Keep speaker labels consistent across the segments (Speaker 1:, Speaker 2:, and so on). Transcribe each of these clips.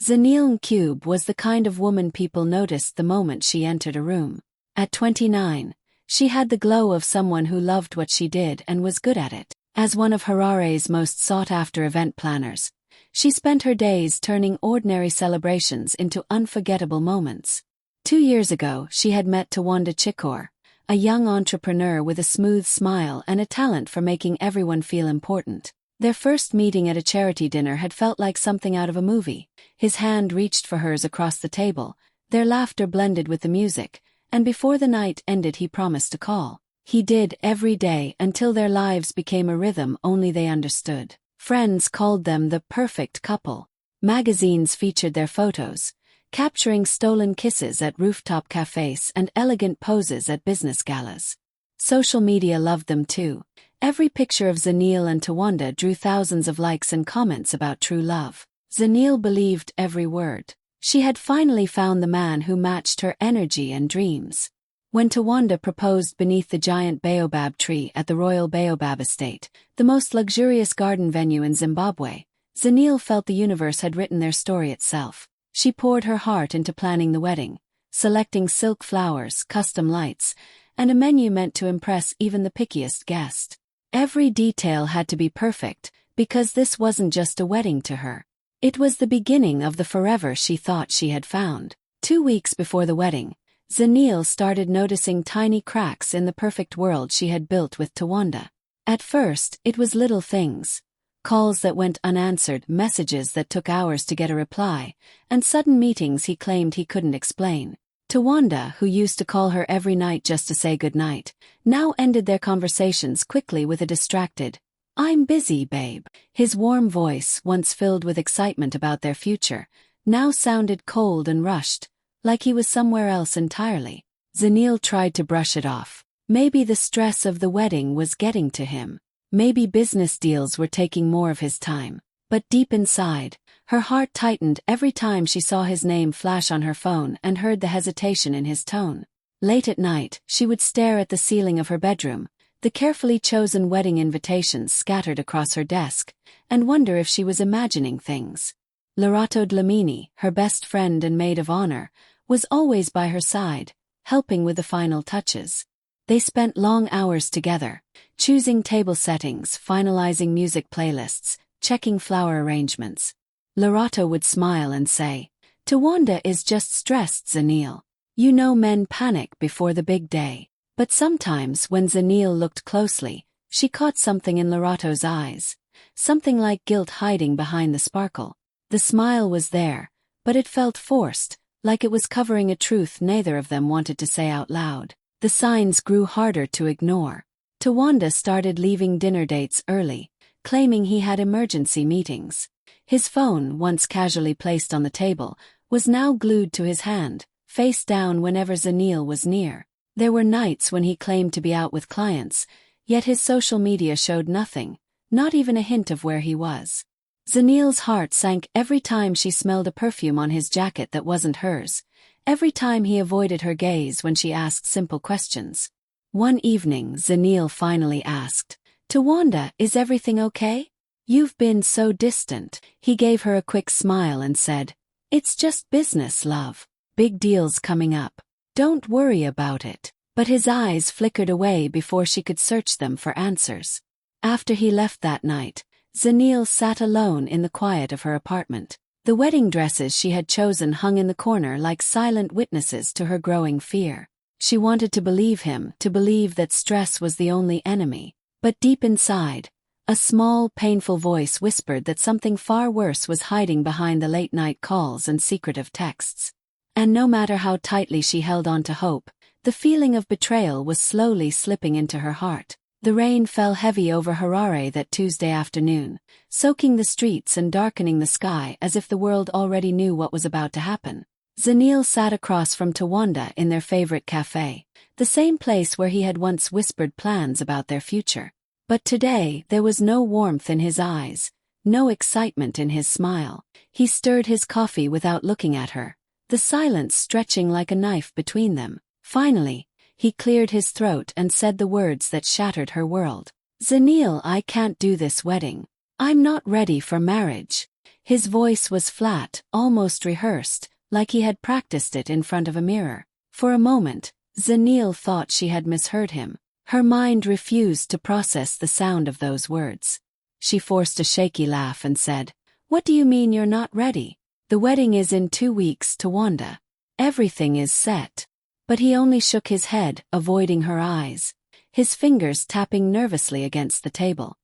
Speaker 1: Zanille Cube was the kind of woman people noticed the moment she entered a room. At 29, she had the glow of someone who loved what she did and was good at it. As one of Harare's most sought-after event planners, she spent her days turning ordinary celebrations into unforgettable moments. 2 years ago, she had met Tawanda Chikor, a young entrepreneur with a smooth smile and a talent for making everyone feel important. Their first meeting at a charity dinner had felt like something out of a movie. His hand reached for hers across the table, their laughter blended with the music, and before the night ended he promised to call. He did every day until their lives became a rhythm only they understood. Friends called them the perfect couple. Magazines featured their photos, capturing stolen kisses at rooftop cafes and elegant poses at business galas. Social media loved them too. Every picture of Zanille and Tawanda drew thousands of likes and comments about true love. Zanille believed every word. She had finally found the man who matched her energy and dreams. When Tawanda proposed beneath the giant baobab tree at the Royal Baobab Estate, the most luxurious garden venue in Zimbabwe, Zanille felt the universe had written their story itself. She poured her heart into planning the wedding, selecting silk flowers, custom lights, and a menu meant to impress even the pickiest guest. Every detail had to be perfect, because this wasn't just a wedding to her. It was the beginning of the forever she thought she had found. 2 weeks before the wedding, Zanille started noticing tiny cracks in the perfect world she had built with Tawanda. At first, it was little things. Calls that went unanswered, messages that took hours to get a reply, and sudden meetings he claimed he couldn't explain. Tawanda, who used to call her every night just to say goodnight, now ended their conversations quickly with a distracted, "I'm busy, babe." His warm voice, once filled with excitement about their future, now sounded cold and rushed, like he was somewhere else entirely. Zanille tried to brush it off. Maybe the stress of the wedding was getting to him. Maybe business deals were taking more of his time. But deep inside, her heart tightened every time she saw his name flash on her phone and heard the hesitation in his tone. Late at night, she would stare at the ceiling of her bedroom, the carefully chosen wedding invitations scattered across her desk, and wonder if she was imagining things. Lerato Dlamini, her best friend and maid of honor, was always by her side, helping with the final touches. They spent long hours together, choosing table settings, finalizing music playlists, checking flower arrangements. Lerato would smile and say, "Tawanda is just stressed, Zanille. You know men panic before the big day." But sometimes when Zanille looked closely, she caught something in Lerato's eyes, something like guilt hiding behind the sparkle. The smile was there, but it felt forced, like it was covering a truth neither of them wanted to say out loud. The signs grew harder to ignore. Tawanda started leaving dinner dates early, claiming he had emergency meetings. His phone, once casually placed on the table, was now glued to his hand, face down whenever Zanille was near. There were nights when he claimed to be out with clients, yet his social media showed nothing, not even a hint of where he was. Zanille's heart sank every time she smelled a perfume on his jacket that wasn't hers, every time he avoided her gaze when she asked simple questions. One evening, Zanille finally asked, "Tawanda, is everything okay? You've been so distant." He gave her a quick smile and said, "It's just business, love. Big deals coming up. Don't worry about it." But his eyes flickered away before she could search them for answers. After he left that night, Zanille sat alone in the quiet of her apartment. The wedding dresses she had chosen hung in the corner like silent witnesses to her growing fear. She wanted to believe him, to believe that stress was the only enemy. But deep inside, a small, painful voice whispered that something far worse was hiding behind the late-night calls and secretive texts. And no matter how tightly she held on to hope, the feeling of betrayal was slowly slipping into her heart. The rain fell heavy over Harare that Tuesday afternoon, soaking the streets and darkening the sky as if the world already knew what was about to happen. Zanille sat across from Tawanda in their favorite cafe, the same place where he had once whispered plans about their future. But today there was no warmth in his eyes, no excitement in his smile. He stirred his coffee without looking at her, the silence stretching like a knife between them. Finally, he cleared his throat and said the words that shattered her world. "Zanille, I can't do this wedding. I'm not ready for marriage." His voice was flat, almost rehearsed, like he had practiced it in front of a mirror. For a moment, Zanil thought she had misheard him. Her mind refused to process the sound of those words. She forced a shaky laugh and said, "What do you mean you're not ready? The wedding is in 2 weeks, Tawanda. Everything is set." But he only shook his head, avoiding her eyes, his fingers tapping nervously against the table.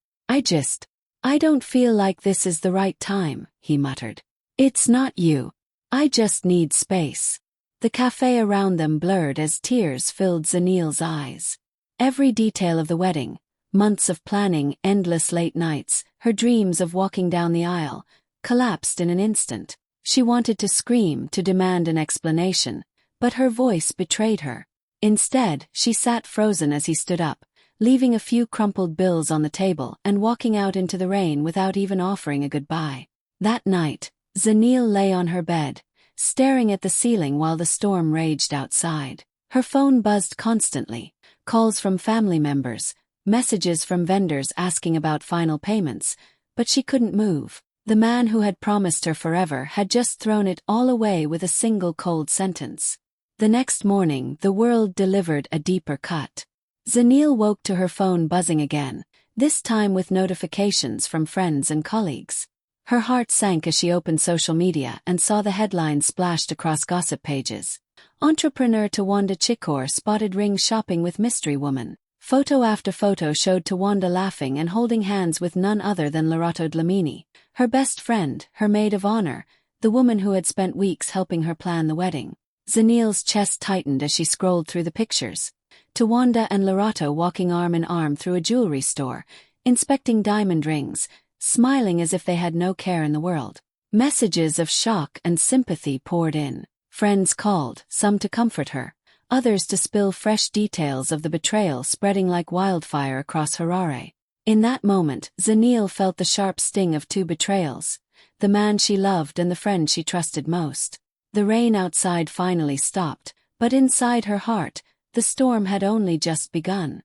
Speaker 1: I don't feel like this is the right time," he muttered. "It's not you. I just need space." The cafe around them blurred as tears filled Zanil's eyes. Every detail of the wedding, months of planning, endless late nights, her dreams of walking down the aisle, collapsed in an instant. She wanted to scream, to demand an explanation, but her voice betrayed her. Instead, she sat frozen as he stood up, leaving a few crumpled bills on the table and walking out into the rain without even offering a goodbye. That night, Zanil lay on her bed, staring at the ceiling while the storm raged outside. Her phone buzzed constantly, calls from family members, messages from vendors asking about final payments, but she couldn't move. The man who had promised her forever had just thrown it all away with a single cold sentence. The next morning, the world delivered a deeper cut. Zanil woke to her phone buzzing again, this time with notifications from friends and colleagues. Her heart sank as she opened social media and saw the headlines splashed across gossip pages. Entrepreneur Tawanda Chikor spotted ring shopping with mystery woman. Photo after photo showed Tawanda laughing and holding hands with none other than Lerato Dlamini, her best friend, her maid of honor, the woman who had spent weeks helping her plan the wedding. Zanil's chest tightened as she scrolled through the pictures. Tawanda and Lerato walking arm in arm through a jewelry store, inspecting diamond rings, smiling as if they had no care in the world. Messages of shock and sympathy poured in. Friends called, some to comfort her, others to spill fresh details of the betrayal spreading like wildfire across Harare. In that moment, Zanil felt the sharp sting of 2 betrayals, the man she loved and the friend she trusted most. The rain outside finally stopped, but inside her heart, the storm had only just begun.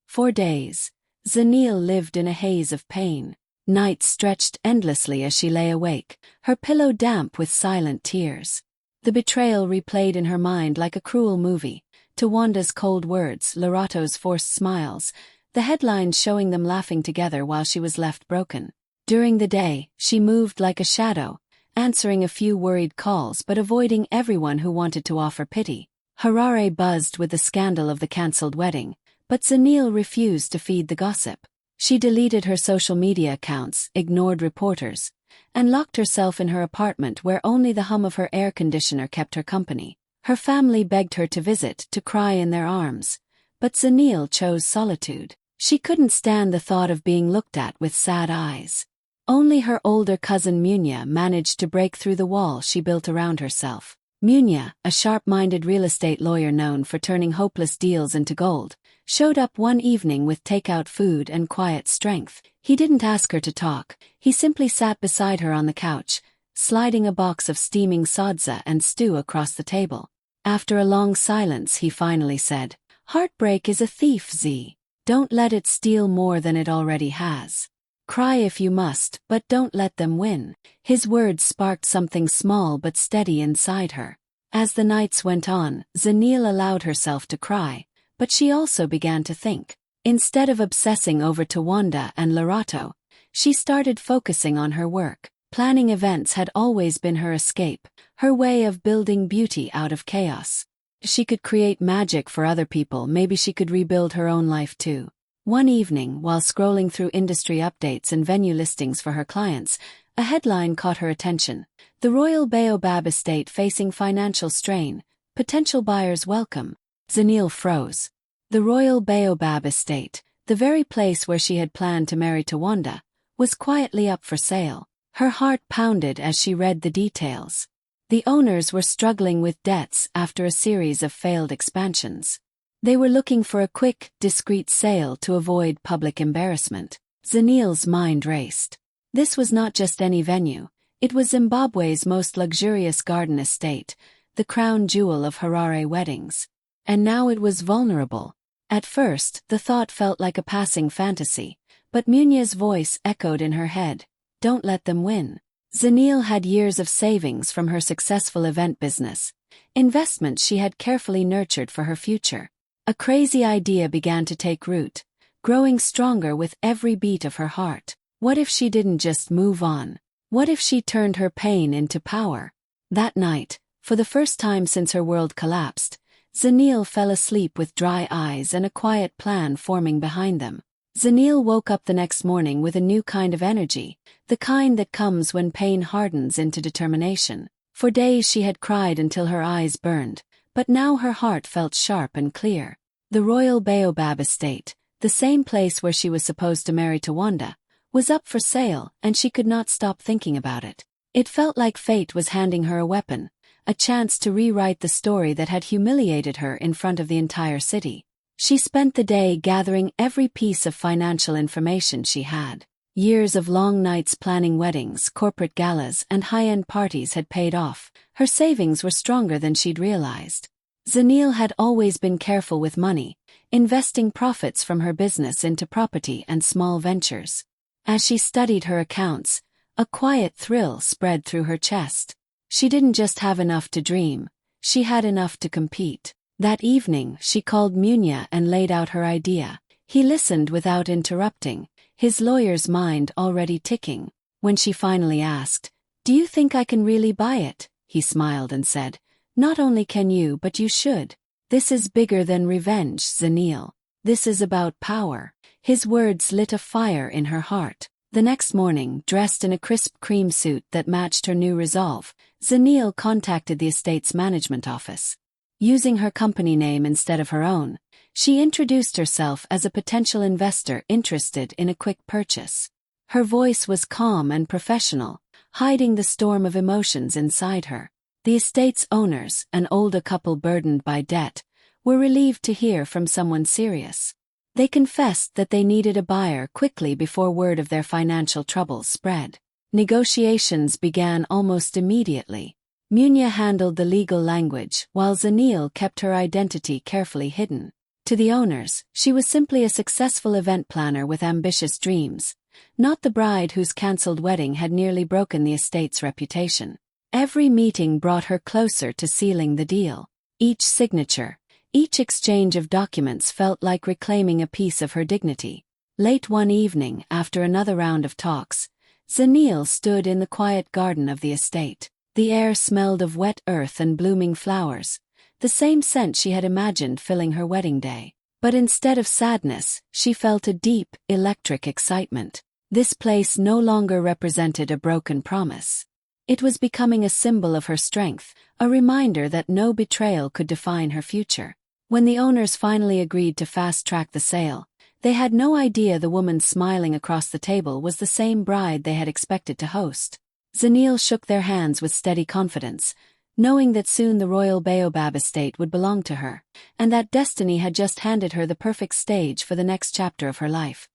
Speaker 1: For days, Zanil lived in a haze of pain. Nights stretched endlessly as she lay awake, her pillow damp with silent tears. The betrayal replayed in her mind like a cruel movie, Tawanda's cold words, Lerato's forced smiles, the headlines showing them laughing together while she was left broken. During the day, she moved like a shadow, answering a few worried calls but avoiding everyone who wanted to offer pity. Harare buzzed with the scandal of the cancelled wedding, but Zanil refused to feed the gossip. She deleted her social media accounts, ignored reporters, and locked herself in her apartment where only the hum of her air conditioner kept her company. Her family begged her to visit, to cry in their arms, but Zanil chose solitude. She couldn't stand the thought of being looked at with sad eyes. Only her older cousin Munya managed to break through the wall she built around herself. Munya, a sharp-minded real estate lawyer known for turning hopeless deals into gold, showed up one evening with takeout food and quiet strength. He didn't ask her to talk, he simply sat beside her on the couch, sliding a box of steaming sadza and stew across the table. After a long silence he finally said, "Heartbreak is a thief, Z. Don't let it steal more than it already has. Cry if you must, but don't let them win." His words sparked something small but steady inside her. As the nights went on, Zanil allowed herself to cry, but she also began to think. Instead of obsessing over Tawanda and Lerato, she started focusing on her work. Planning events had always been her escape, her way of building beauty out of chaos. She could create magic for other people, maybe she could rebuild her own life too. One evening, while scrolling through industry updates and venue listings for her clients, a headline caught her attention. The Royal Baobab Estate facing financial strain, potential buyers welcome. Zanil froze. The Royal Baobab Estate, the very place where she had planned to marry Tawanda, was quietly up for sale. Her heart pounded as she read the details. The owners were struggling with debts after a series of failed expansions. They were looking for a quick, discreet sale to avoid public embarrassment. Zanil's mind raced. This was not just any venue, it was Zimbabwe's most luxurious garden estate, the crown jewel of Harare weddings. And now it was vulnerable. At first, the thought felt like a passing fantasy, but Munya's voice echoed in her head. Don't let them win. Zanil had years of savings from her successful event business, investments she had carefully nurtured for her future. A crazy idea began to take root, growing stronger with every beat of her heart. What if she didn't just move on? What if she turned her pain into power? That night, for the first time since her world collapsed, Zanil fell asleep with dry eyes and a quiet plan forming behind them. Zanil woke up the next morning with a new kind of energy, the kind that comes when pain hardens into determination. For days she had cried until her eyes burned, but now her heart felt sharp and clear. The royal Baobab estate, the same place where she was supposed to marry Tawanda, was up for sale, and she could not stop thinking about it. It felt like fate was handing her a weapon, a chance to rewrite the story that had humiliated her in front of the entire city. She spent the day gathering every piece of financial information she had. Years of long nights planning weddings, corporate galas, and high-end parties had paid off. Her savings were stronger than she'd realized. Zanil had always been careful with money, investing profits from her business into property and small ventures. As she studied her accounts, a quiet thrill spread through her chest. She didn't just have enough to dream, she had enough to compete. That evening, she called Munya and laid out her idea. He listened without interrupting, his lawyer's mind already ticking. When she finally asked, "Do you think I can really buy it?" he smiled and said, "Not only can you, but you should. This is bigger than revenge, Zanil. This is about power." His words lit a fire in her heart. The next morning, dressed in a crisp cream suit that matched her new resolve, Zanil contacted the estate's management office. Using her company name instead of her own, she introduced herself as a potential investor interested in a quick purchase. Her voice was calm and professional, hiding the storm of emotions inside her. The estate's owners, an older couple burdened by debt, were relieved to hear from someone serious. They confessed that they needed a buyer quickly before word of their financial troubles spread. Negotiations began almost immediately. Munya handled the legal language, while Zanil kept her identity carefully hidden. To the owners, she was simply a successful event planner with ambitious dreams, not the bride whose cancelled wedding had nearly broken the estate's reputation. Every meeting brought her closer to sealing the deal. Each signature, each exchange of documents felt like reclaiming a piece of her dignity. Late one evening, after another round of talks, Zanil stood in the quiet garden of the estate. The air smelled of wet earth and blooming flowers, the same scent she had imagined filling her wedding day. But instead of sadness, she felt a deep, electric excitement. This place no longer represented a broken promise. It was becoming a symbol of her strength, a reminder that no betrayal could define her future. When the owners finally agreed to fast-track the sale, they had no idea the woman smiling across the table was the same bride they had expected to host. Zanil shook their hands with steady confidence, knowing that soon the royal Baobab estate would belong to her, and that destiny had just handed her the perfect stage for the next chapter of her life.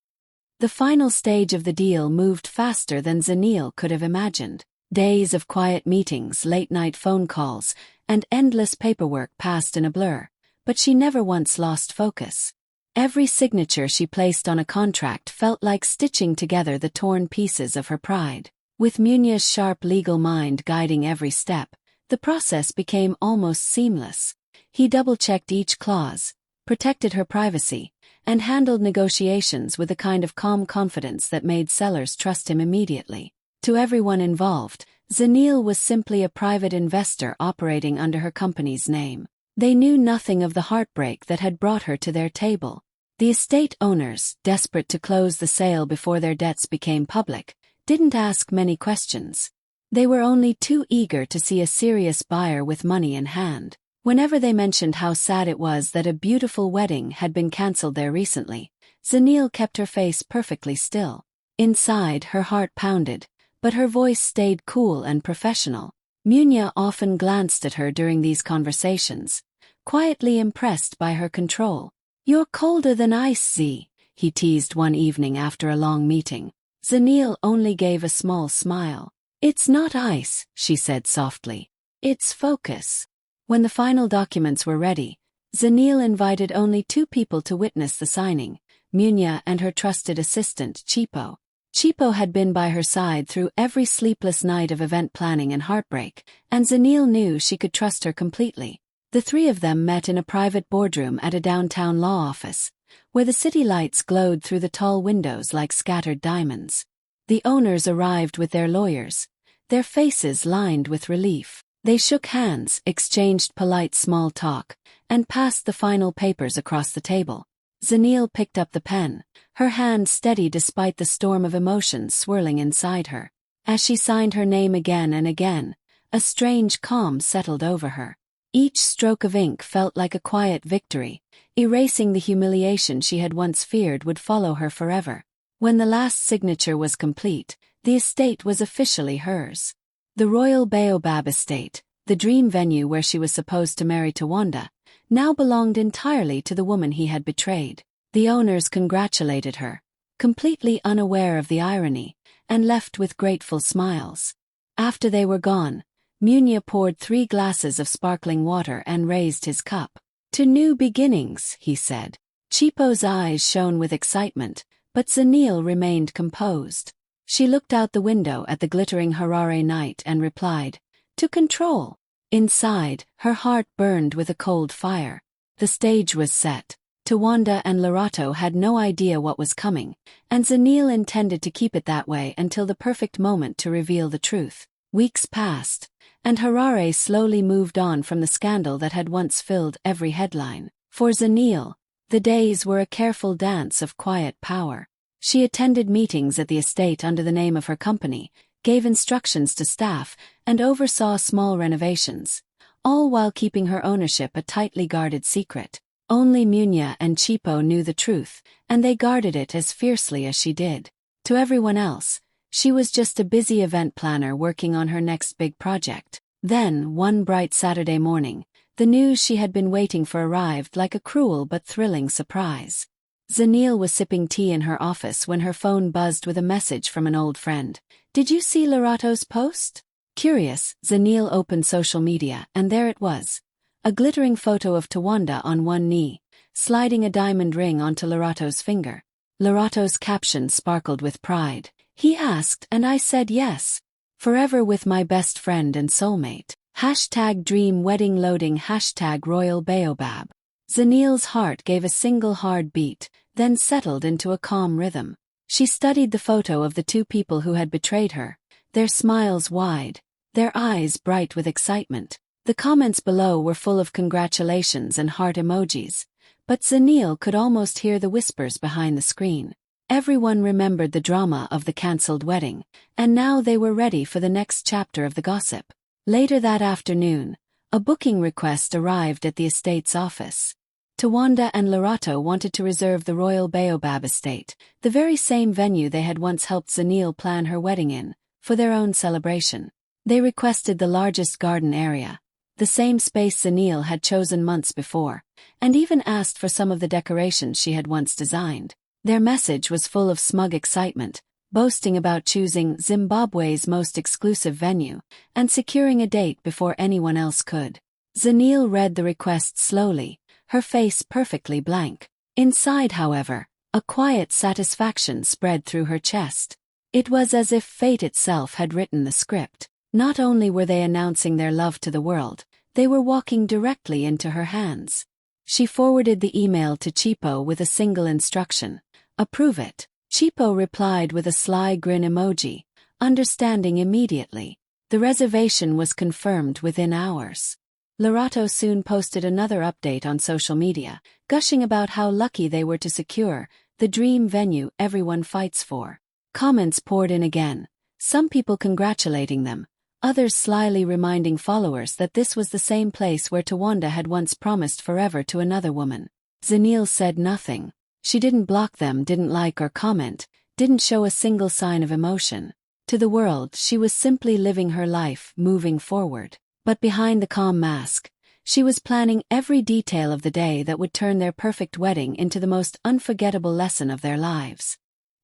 Speaker 1: The final stage of the deal moved faster than Zanil could have imagined. Days of quiet meetings, late-night phone calls, and endless paperwork passed in a blur, but she never once lost focus. Every signature she placed on a contract felt like stitching together the torn pieces of her pride. With Munya's sharp legal mind guiding every step, the process became almost seamless. He double-checked each clause, protected her privacy, and handled negotiations with a kind of calm confidence that made sellers trust him immediately. To everyone involved, Zanil was simply a private investor operating under her company's name. They knew nothing of the heartbreak that had brought her to their table. The estate owners, desperate to close the sale before their debts became public, didn't ask many questions. They were only too eager to see a serious buyer with money in hand. Whenever they mentioned how sad it was that a beautiful wedding had been cancelled there recently, Zanil kept her face perfectly still. Inside, her heart pounded, but her voice stayed cool and professional. Munya often glanced at her during these conversations, quietly impressed by her control. "You're colder than ice, Z," he teased one evening after a long meeting. Zanil only gave a small smile. "It's not ice," she said softly. "It's focus." When the final documents were ready, Zanil invited only 2 people to witness the signing, Munya and her trusted assistant, Chipo. Chipo had been by her side through every sleepless night of event planning and heartbreak, and Zanil knew she could trust her completely. The three of them met in a private boardroom at a downtown law office, where the city lights glowed through the tall windows like scattered diamonds. The owners arrived with their lawyers, their faces lined with relief. They shook hands, exchanged polite small talk, and passed the final papers across the table. Zanil picked up the pen, her hand steady despite the storm of emotions swirling inside her. As she signed her name again and again, a strange calm settled over her. Each stroke of ink felt like a quiet victory, erasing the humiliation she had once feared would follow her forever. When the last signature was complete, the estate was officially hers. The Royal Baobab Estate, the dream venue where she was supposed to marry Tawanda, now belonged entirely to the woman he had betrayed. The owners congratulated her, completely unaware of the irony, and left with grateful smiles. After they were gone, Munya poured 3 glasses of sparkling water and raised his cup. "To new beginnings," he said. Chipo's eyes shone with excitement, but Zanil remained composed. She looked out the window at the glittering Harare night and replied, "To control." Inside, her heart burned with a cold fire. The stage was set. Tawanda and Larato had no idea what was coming, and Zanil intended to keep it that way until the perfect moment to reveal the truth. Weeks passed, and Harare slowly moved on from the scandal that had once filled every headline. For Zanil, the days were a careful dance of quiet power. She attended meetings at the estate under the name of her company, gave instructions to staff, and oversaw small renovations, all while keeping her ownership a tightly guarded secret. Only Munya and Chipo knew the truth, and they guarded it as fiercely as she did. To everyone else, she was just a busy event planner working on her next big project. Then, one bright Saturday morning, the news she had been waiting for arrived like a cruel but thrilling surprise. Zanil was sipping tea in her office when her phone buzzed with a message from an old friend. "Did you see Larato's post?" Curious, Zanil opened social media, and there it was. A glittering photo of Tawanda on one knee, sliding a diamond ring onto Larato's finger. Larato's caption sparkled with pride. "He asked and I said yes. Forever with my best friend and soulmate. #dream wedding loading #Royal Baobab." Zanil's heart gave a single hard beat, then settled into a calm rhythm. She studied the photo of the two people who had betrayed her, their smiles wide, their eyes bright with excitement. The comments below were full of congratulations and heart emojis, but Zanil could almost hear the whispers behind the screen. Everyone remembered the drama of the cancelled wedding, and now they were ready for the next chapter of the gossip. Later that afternoon, a booking request arrived at the estate's office. Tawanda and Larato wanted to reserve the Royal Baobab Estate, the very same venue they had once helped Zanil plan her wedding in, for their own celebration. They requested the largest garden area, the same space Zanil had chosen months before, and even asked for some of the decorations she had once designed. Their message was full of smug excitement, boasting about choosing Zimbabwe's most exclusive venue and securing a date before anyone else could. Zanil read the request slowly, her face perfectly blank. Inside, however, a quiet satisfaction spread through her chest. It was as if fate itself had written the script. Not only were they announcing their love to the world, they were walking directly into her hands. She forwarded the email to Chipo with a single instruction: "Approve it." Chipo replied with a sly grin emoji, understanding immediately. The reservation was confirmed within hours. Larato soon posted another update on social media, gushing about how lucky they were to secure the dream venue everyone fights for. Comments poured in again, some people congratulating them, others slyly reminding followers that this was the same place where Tawanda had once promised forever to another woman. Zanil said nothing. She didn't block them, didn't like or comment, didn't show a single sign of emotion. To the world, she was simply living her life, moving forward. But behind the calm mask, she was planning every detail of the day that would turn their perfect wedding into the most unforgettable lesson of their lives.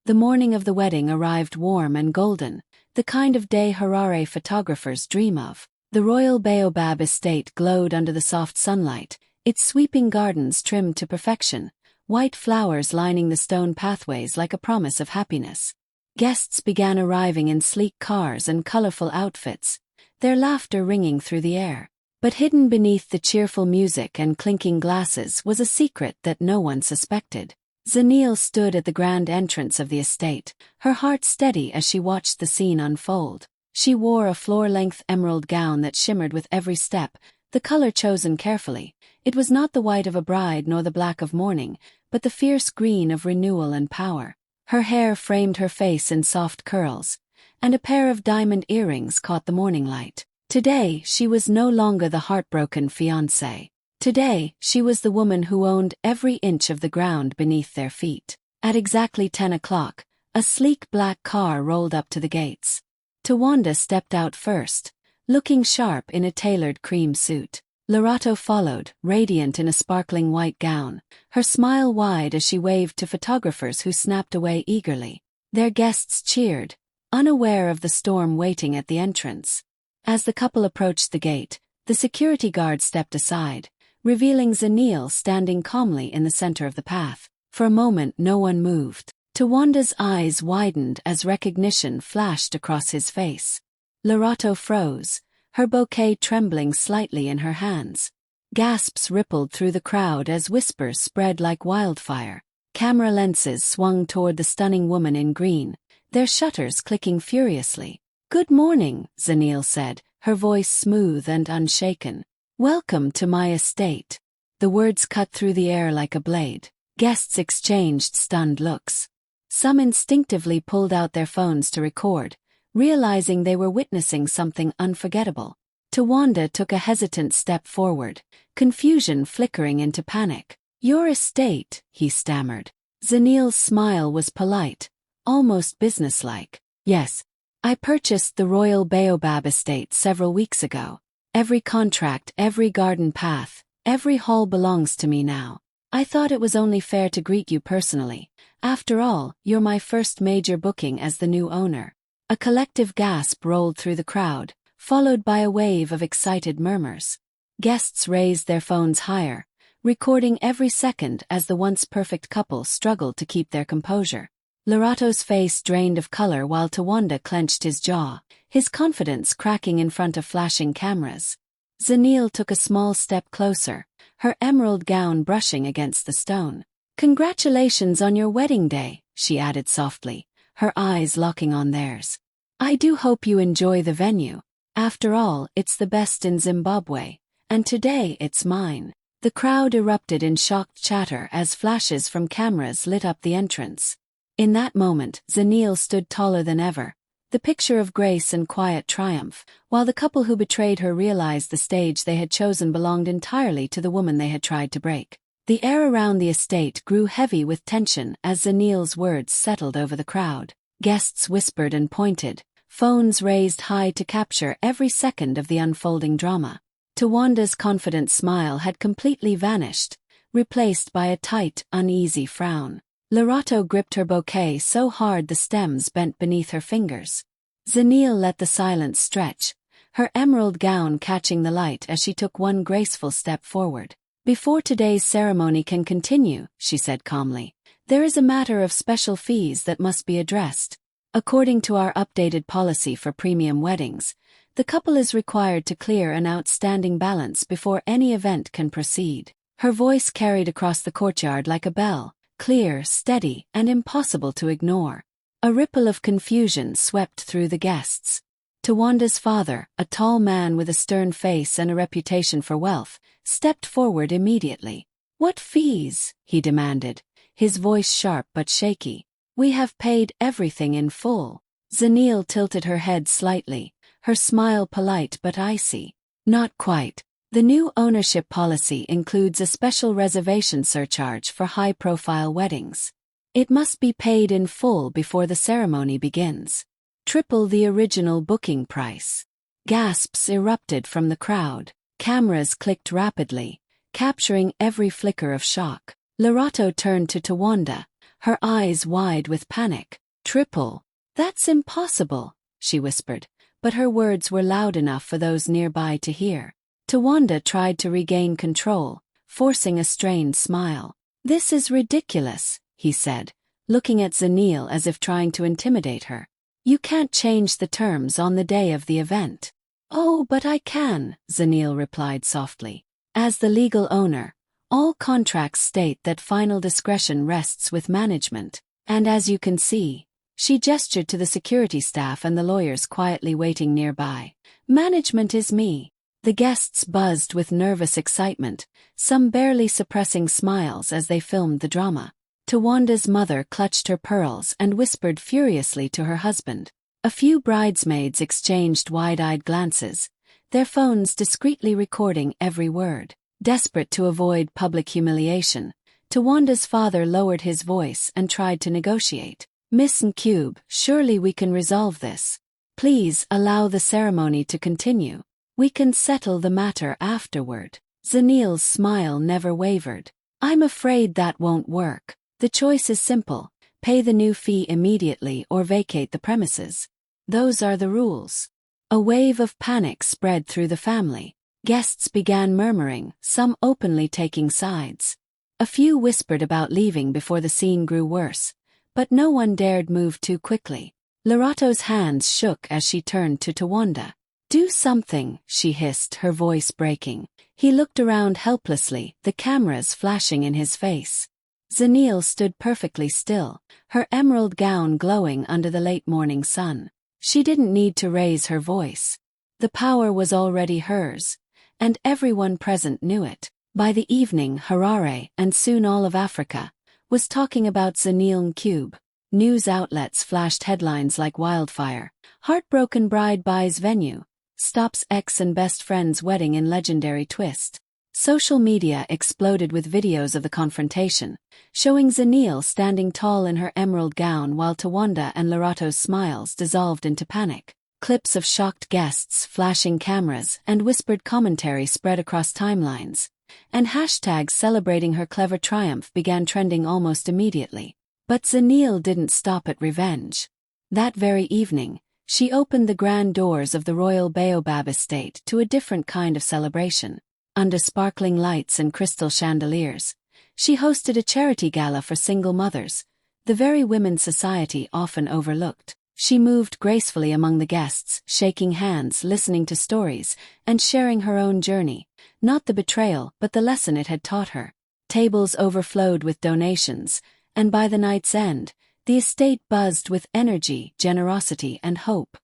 Speaker 1: The morning of the wedding arrived warm and golden, the kind of day Harare photographers dream of. The Royal Baobab Estate glowed under the soft sunlight, its sweeping gardens trimmed to perfection, white flowers lining the stone pathways like a promise of happiness. Guests began arriving in sleek cars and colorful outfits, their laughter ringing through the air. But hidden beneath the cheerful music and clinking glasses was a secret that no one suspected. Zanille stood at the grand entrance of the estate, her heart steady as she watched the scene unfold. She wore a floor-length emerald gown that shimmered with every step, the color chosen carefully. It was not the white of a bride nor the black of mourning, but the fierce green of renewal and power. Her hair framed her face in soft curls, and a pair of diamond earrings caught the morning light. Today, she was no longer the heartbroken fiancée. Today, she was the woman who owned every inch of the ground beneath their feet. At exactly 10 o'clock, a sleek black car rolled up to the gates. Tawanda stepped out first, looking sharp in a tailored cream suit. Lorato followed, radiant in a sparkling white gown, her smile wide as she waved to photographers who snapped away eagerly. Their guests cheered, unaware of the storm waiting at the entrance. As the couple approached the gate, the security guard stepped aside, revealing Zanille standing calmly in the center of the path. For a moment no one moved. Tawanda's eyes widened as recognition flashed across his face. Lorato froze, her bouquet trembling slightly in her hands. Gasps rippled through the crowd as whispers spread like wildfire. Camera lenses swung toward the stunning woman in green, their shutters clicking furiously. "Good morning," Zanille said, her voice smooth and unshaken. "Welcome to my estate." The words cut through the air like a blade. Guests exchanged stunned looks. Some instinctively pulled out their phones to record, realizing they were witnessing something unforgettable. Tawanda took a hesitant step forward, confusion flickering into panic. "Your estate," he stammered. Zanille's smile was polite, almost businesslike. "Yes. I purchased the Royal Baobab estate several weeks ago. Every contract, every garden path, every hall belongs to me now. I thought it was only fair to greet you personally. After all, you're my first major booking as the new owner." A collective gasp rolled through the crowd, followed by a wave of excited murmurs. Guests raised their phones higher, recording every second as the once perfect couple struggled to keep their composure. Lorato's face drained of color while Tawanda clenched his jaw, his confidence cracking in front of flashing cameras. Zanille took a small step closer, her emerald gown brushing against the stone. "Congratulations on your wedding day," she added softly, her eyes locking on theirs. "I do hope you enjoy the venue. After all, it's the best in Zimbabwe, and today it's mine." The crowd erupted in shocked chatter as flashes from cameras lit up the entrance. In that moment, Zanille stood taller than ever, the picture of grace and quiet triumph, while the couple who betrayed her realized the stage they had chosen belonged entirely to the woman they had tried to break. The air around the estate grew heavy with tension as Zanille's words settled over the crowd. Guests whispered and pointed, phones raised high to capture every second of the unfolding drama. Tawanda's confident smile had completely vanished, replaced by a tight, uneasy frown. Lorato gripped her bouquet so hard the stems bent beneath her fingers. Zanille let the silence stretch, her emerald gown catching the light as she took one graceful step forward. "Before today's ceremony can continue," she said calmly, "there is a matter of special fees that must be addressed. According to our updated policy for premium weddings, the couple is required to clear an outstanding balance before any event can proceed." Her voice carried across the courtyard like a bell, clear, steady, and impossible to ignore. A ripple of confusion swept through the guests. Tawanda's father, a tall man with a stern face and a reputation for wealth, stepped forward immediately. "What fees?" he demanded, his voice sharp but shaky. "We have paid everything in full." Zanille tilted her head slightly, her smile polite but icy. "Not quite. The new ownership policy includes a special reservation surcharge for high-profile weddings. It must be paid in full before the ceremony begins. Triple the original booking price." Gasps erupted from the crowd. Cameras clicked rapidly, capturing every flicker of shock. Lorato turned to Tawanda, her eyes wide with panic. "Triple? That's impossible," she whispered, but her words were loud enough for those nearby to hear. Tawanda tried to regain control, forcing a strained smile. "This is ridiculous," he said, looking at Zanil as if trying to intimidate her. "You can't change the terms on the day of the event." "Oh, but I can," Zanil replied softly. "As the legal owner, all contracts state that final discretion rests with management, and as you can see," she gestured to the security staff and the lawyers quietly waiting nearby, "management is me." The guests buzzed with nervous excitement, some barely suppressing smiles as they filmed the drama. Tawanda's mother clutched her pearls and whispered furiously to her husband. A few bridesmaids exchanged wide-eyed glances, their phones discreetly recording every word. Desperate to avoid public humiliation, Tawanda's father lowered his voice and tried to negotiate. "Miss Ncube, surely we can resolve this. Please allow the ceremony to continue. We can settle the matter afterward." Zanil's smile never wavered. "I'm afraid that won't work. The choice is simple: pay the new fee immediately or vacate the premises. Those are the rules." A wave of panic spread through the family. Guests began murmuring, some openly taking sides. A few whispered about leaving before the scene grew worse, but no one dared move too quickly. Larato's hands shook as she turned to Tawanda. "Do something," she hissed, her voice breaking. He looked around helplessly, the cameras flashing in his face. Zanil stood perfectly still, her emerald gown glowing under the late morning sun. She didn't need to raise her voice. The power was already hers, and everyone present knew it. By the evening, Harare, and soon all of Africa, was talking about Zanil Ncube. News outlets flashed headlines like wildfire. "Heartbroken bride buys venue. Stops ex and best friend's wedding in legendary twist." Social media exploded with videos of the confrontation, showing Zanil standing tall in her emerald gown while Tawanda and Larato's smiles dissolved into panic. Clips of shocked guests, flashing cameras, and whispered commentary spread across timelines, and hashtags celebrating her clever triumph began trending almost immediately. But Zanil didn't stop at revenge. That very evening, she opened the grand doors of the royal Baobab estate to a different kind of celebration. Under sparkling lights and crystal chandeliers, she hosted a charity gala for single mothers, the very women society often overlooked. She moved gracefully among the guests, shaking hands, listening to stories, and sharing her own journey, not the betrayal but the lesson it had taught her. Tables overflowed with donations, and by the night's end, the estate buzzed with energy, generosity, and hope.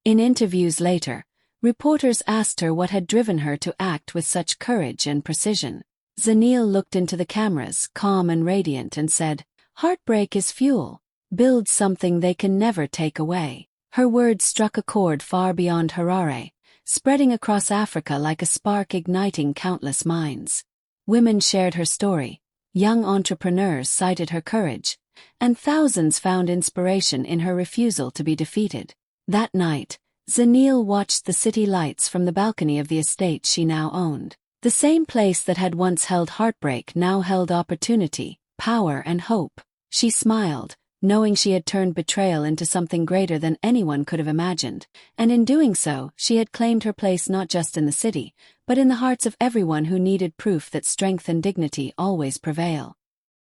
Speaker 1: In interviews later, reporters asked her what had driven her to act with such courage and precision. Zanil looked into the cameras, calm and radiant, and said, "Heartbreak is fuel. Build something they can never take away." Her words struck a chord far beyond Harare, spreading across Africa like a spark igniting countless minds. Women shared her story, young entrepreneurs cited her courage, and thousands found inspiration in her refusal to be defeated. That night, Zanil watched the city lights from the balcony of the estate she now owned. The same place that had once held heartbreak now held opportunity, power, and hope. She smiled, knowing she had turned betrayal into something greater than anyone could have imagined, and in doing so, she had claimed her place not just in the city, but in the hearts of everyone who needed proof that strength and dignity always prevail.